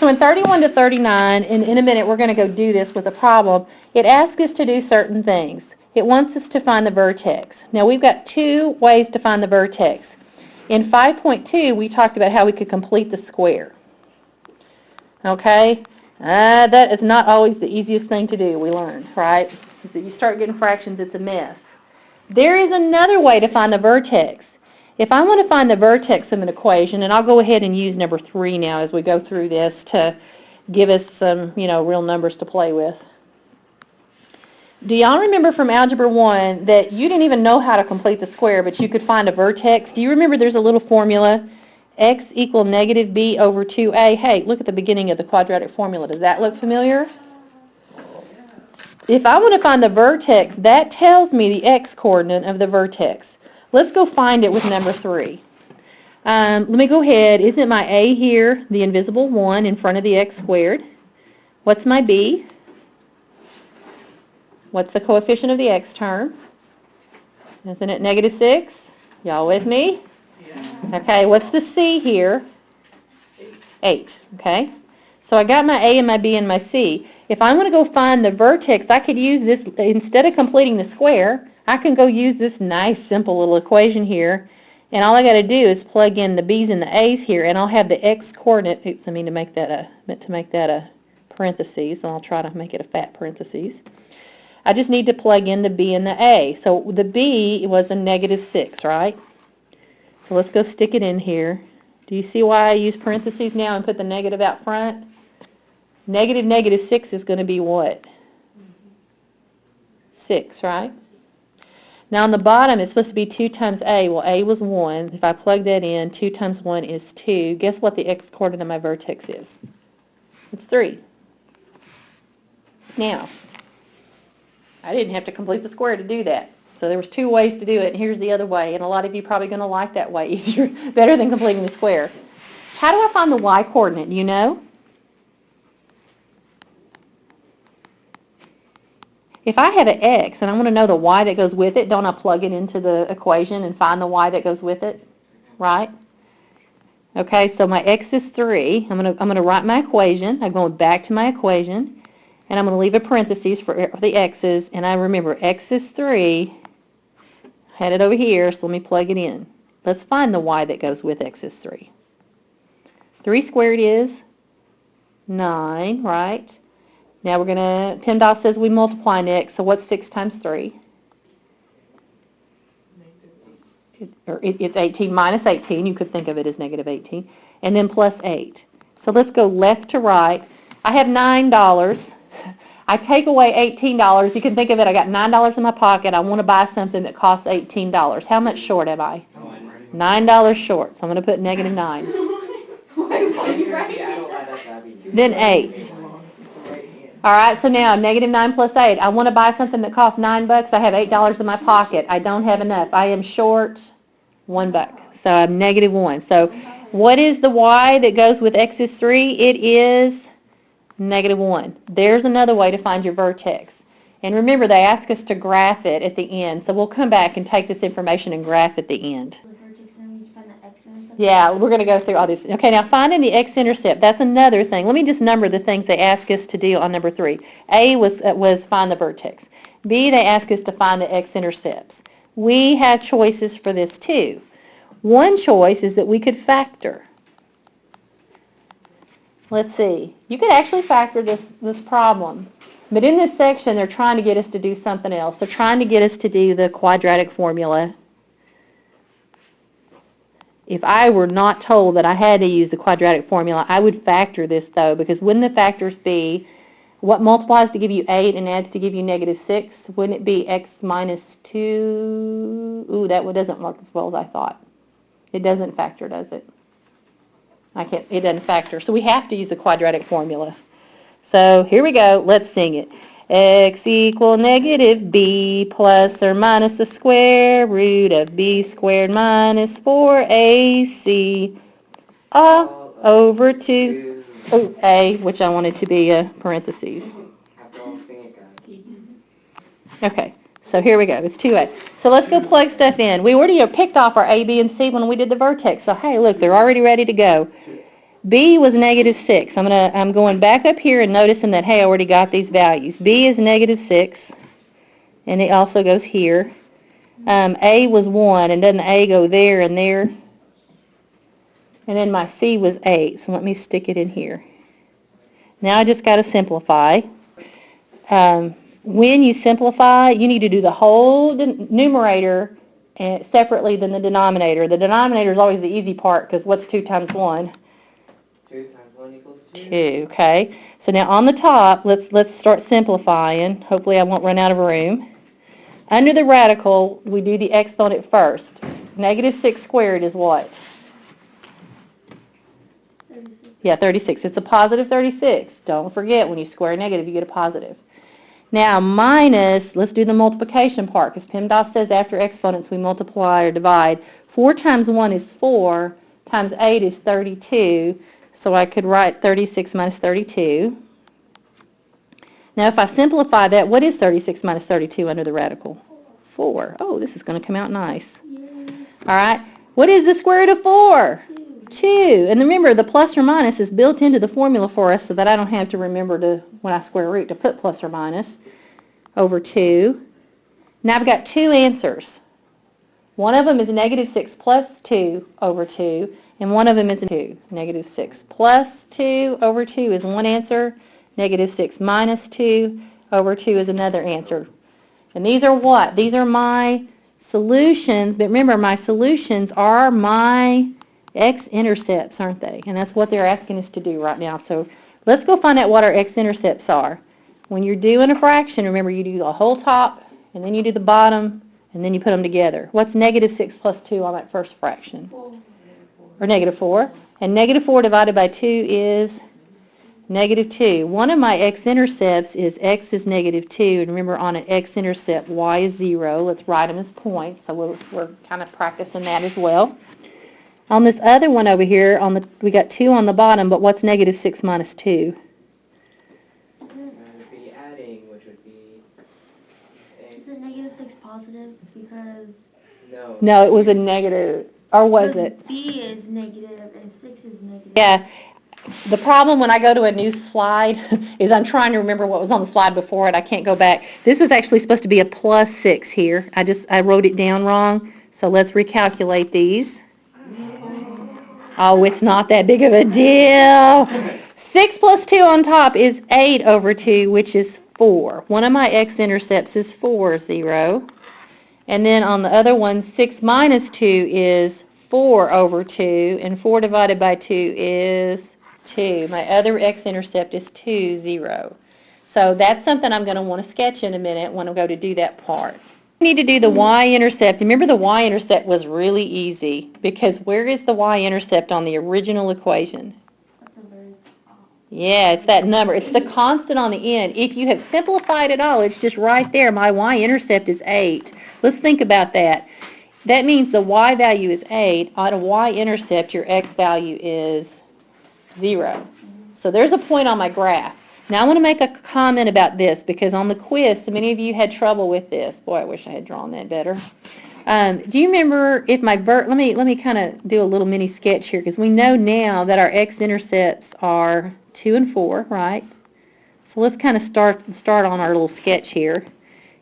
So in 31 to 39, and in a minute we're going to go do this with a problem, it asks us to do certain things. It wants us to find the vertex. Now we've got two ways to find the vertex. In 5.2, we talked about how we could complete the square. Okay? That is not always the easiest thing to do, we learned, right? Because if you start getting fractions, it's a mess. There is another way to find the vertex. If I want to find the vertex of an equation, and I'll go ahead and use number 3 now as we go through this to give us some, real numbers to play with. Do y'all remember from Algebra 1 that you didn't even know how to complete the square, but you could find a vertex? Do you remember there's a little formula, x equal negative b over 2a? Hey, look at the beginning of the quadratic formula. Does that look familiar? If I want to find the vertex, that tells me the x-coordinate of the vertex. Let's go find it with number 3. Let me go ahead. Isn't my a here the invisible 1 in front of the x squared? What's my b? What's the coefficient of the x term? Isn't it negative 6? Y'all with me? Yeah. Okay, what's the c here? 8. Okay. So I got my a and my b and my c. If I want to go find the vertex, I could use this, instead of completing the square, I can go use this nice simple little equation here, and all I got to do is plug in the b's and the a's here, and I'll have the x-coordinate. Oops, I meant to make that a parentheses, and I'll try to make it a fat parentheses. I just need to plug in the b and the a. So the b was a negative 6, right? So let's go stick it in here. Do you see why I use parentheses now and put the negative out front? Negative 6 is going to be what? 6, right? Now on the bottom it's supposed to be 2 times a. Well, a was 1. If I plug that in, 2 times 1 is 2. Guess what the x-coordinate of my vertex is? It's 3. Now, I didn't have to complete the square to do that. So there was 2 ways to do it, and here's the other way. And a lot of you are probably going to like that way easier, better than completing the square. How do I find the y-coordinate? You know? If I have an x and I want to know the y that goes with it, don't I plug it into the equation and find the y that goes with it? Right? Okay, so my x is 3. I'm going to write my equation. I'm going back to my equation, and I'm going to leave a parentheses for the x's. And I remember x is 3. I had it over here, so let me plug it in. Let's find the y that goes with x is 3. 3 squared is 9, right? Now we're going to, PEMDAS says we multiply next, so what's 6 times 3? It's 18 minus 18. You could think of it as negative 18. And then plus 8. So let's go left to right. I have $9. I take away $18. You can think of it, I got $9 in my pocket. I want to buy something that costs $18. How much short am I? $9 short. So I'm going to put negative 9. Then 8. All right, so now negative 9 plus 8. I want to buy something that costs $9. I have $8 in my pocket. I don't have enough. I am short $1. So I'm negative 1. So what is the y that goes with x is 3? It is negative 1. There's another way to find your vertex. And remember, they ask us to graph it at the end. So we'll come back and take this information and graph at the end. Yeah, we're going to go through all this. Okay, now finding the x-intercept, that's another thing. Let me just number the things they ask us to do on number 3. A was find the vertex. B, they ask us to find the x-intercepts. We have choices for this too. One choice is that we could factor. Let's see. You could actually factor this problem. But in this section, they're trying to get us to do something else. They're trying to get us to do the quadratic formula. If I were not told that I had to use the quadratic formula, I would factor this, though, because wouldn't the factors be what multiplies to give you 8 and adds to give you negative 6? Wouldn't it be x minus 2? Ooh, that one doesn't work as well as I thought. It doesn't factor, does it? It doesn't factor. So we have to use the quadratic formula. So here we go. Let's sing it. X equal negative b plus or minus the square root of b squared minus 4ac all over 2a, which I wanted to be a parentheses. Okay, so here we go. It's 2a. So let's go plug stuff in. We already picked off our a, b, and c when we did the vertex. So hey, look, they're already ready to go. B was negative 6. I'm going back up here and noticing that, hey, I already got these values. B is negative 6, and it also goes here. A was 1, and doesn't A go there and there? And then my C was 8, so let me stick it in here. Now I just got to simplify. When you simplify, you need to do the whole numerator separately than the denominator. The denominator is always the easy part, because what's 2 times 1? 2 times 1 equals 2. 2, okay. So now on the top, let's start simplifying. Hopefully I won't run out of room. Under the radical, we do the exponent first. Negative 6 squared is what? 36. Yeah, 36. It's a positive 36. Don't forget, when you square a negative, you get a positive. Now, minus, let's do the multiplication part, because PEMDAS says after exponents we multiply or divide. 4 times 1 is 4, times 8 is 32, so I could write 36 minus 32. Now, if I simplify that, what is 36 minus 32 under the radical? 4. Oh, this is going to come out nice. Yay. All right. What is the square root of 4? 2. And remember, the plus or minus is built into the formula for us so that I don't have to remember to, when I square root, to put plus or minus over 2. Now I've got two answers. One of them is negative 6 plus 2 over 2, and one of them is 2. Negative 6 plus 2 over 2 is one answer. Negative 6 minus 2 over 2 is another answer. And these are what? These are my solutions, but remember, my solutions are my x-intercepts, aren't they? And that's what they're asking us to do right now. So let's go find out what our x-intercepts are. When you're doing a fraction, remember, you do the whole top, and then you do the bottom, and then you put them together. What's negative 6 plus 2 on that first fraction? 4. Or negative 4. And negative 4 divided by 2 is negative 2. One of my x-intercepts is x is negative 2. And remember, on an x-intercept, y is 0. Let's write them as points. So we're kind of practicing that as well. On this other one over here, we got 2 on the bottom, but what's negative 6 minus 2? That would be adding, which would be... Is it negative 6 positive? Because... No, it was a negative. Or was it? B is negative and 6 is negative. Yeah. The problem when I go to a new slide is I'm trying to remember what was on the slide before it. I can't go back. This was actually supposed to be a plus 6 here. I wrote it down wrong. So let's recalculate these. Oh, it's not that big of a deal. 6 plus 2 on top is 8 over 2, which is 4. One of my x-intercepts is 4, 0. And then on the other one, 6 minus 2 is 4 over 2, and 4 divided by 2 is 2. My other x-intercept is 2, 0. So that's something I'm going to want to sketch in a minute when I go to do that part. I need to do the y-intercept. Remember, the y-intercept was really easy, because where is the y-intercept on the original equation? Yeah, it's that number. It's the constant on the end. If you have simplified it all, it's just right there. My y-intercept is 8. Let's think about that. That means the y value is 8. On a y-intercept, your x value is 0. So there's a point on my graph. Now I want to make a comment about this, because on the quiz, so many of you had trouble with this. Boy, I wish I had drawn that better. Do you remember if my let me kind of do a little mini sketch here, because we know now that our x-intercepts are 2 and 4, right? So let's kind of start on our little sketch here.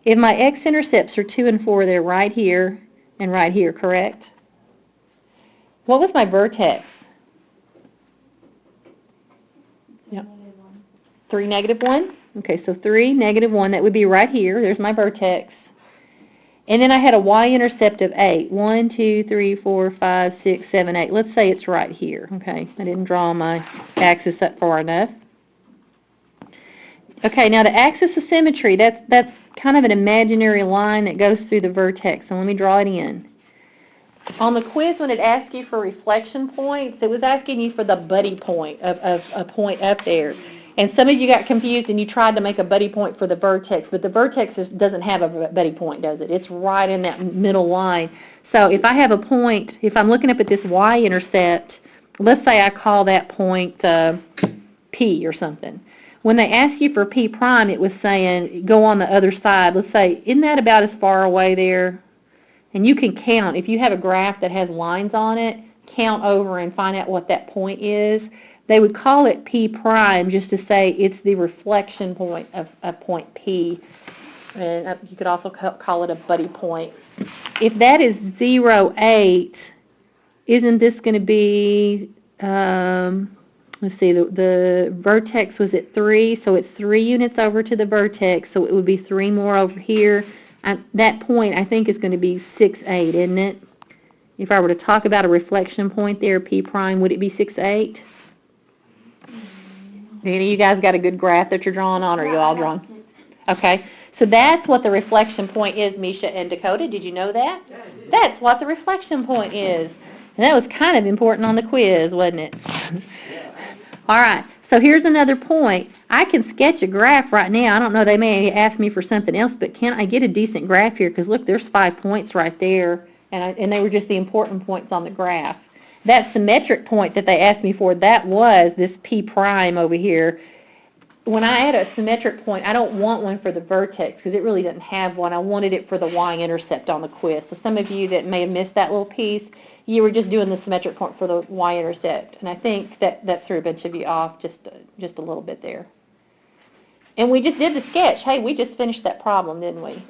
If my x-intercepts are 2 and 4, they're right here and right here, correct? What was my vertex? Yep. 3, negative 1? Okay, so 3, negative 1, that would be right here. There's my vertex. And then I had a y-intercept of 8. 1, 2, 3, 4, 5, 6, 7, 8. Let's say it's right here. Okay, I didn't draw my axis up far enough. Okay, now the axis of symmetry, that's kind of an imaginary line that goes through the vertex. So let me draw it in. On the quiz, when it asked you for reflection points, it was asking you for the buddy point of a point up there. And some of you got confused and you tried to make a buddy point for the vertex, but the vertex doesn't have a buddy point, does it? It's right in that middle line. So if I have a point, if I'm looking up at this y-intercept, let's say I call that point P or something. When they asked you for P prime, it was saying go on the other side. Let's say, isn't that about as far away there? And you can count. If you have a graph that has lines on it, count over and find out what that point is. they would call it P prime just to say it's the reflection point of point P. And you could also call it a buddy point. If that is 0, 8, isn't this going to be, let's see, the vertex was at 3, so it's 3 units over to the vertex, so it would be 3 more over here. That point, I think, is going to be 6, 8, isn't it? If I were to talk about a reflection point there, P prime, would it be 6, 8? Any of you guys got a good graph that you're drawing on, or are you all drawing? Okay, so that's what the reflection point is, Misha and Dakota. Did you know that? Yeah, I did. That's what the reflection point is. And that was kind of important on the quiz, wasn't it? All right, so here's another point. I can sketch a graph right now. I don't know, they may ask me for something else, but can I get a decent graph here? Because look, there's 5 points right there, and they were just the important points on the graph. That symmetric point that they asked me for, that was this P prime over here. When I add a symmetric point, I don't want one for the vertex because it really doesn't have one. I wanted it for the y-intercept on the quiz. So some of you that may have missed that little piece, you were just doing the symmetric point for the y-intercept. And I think that threw a bunch of you off just a little bit there. And we just did the sketch. Hey, we just finished that problem, didn't we?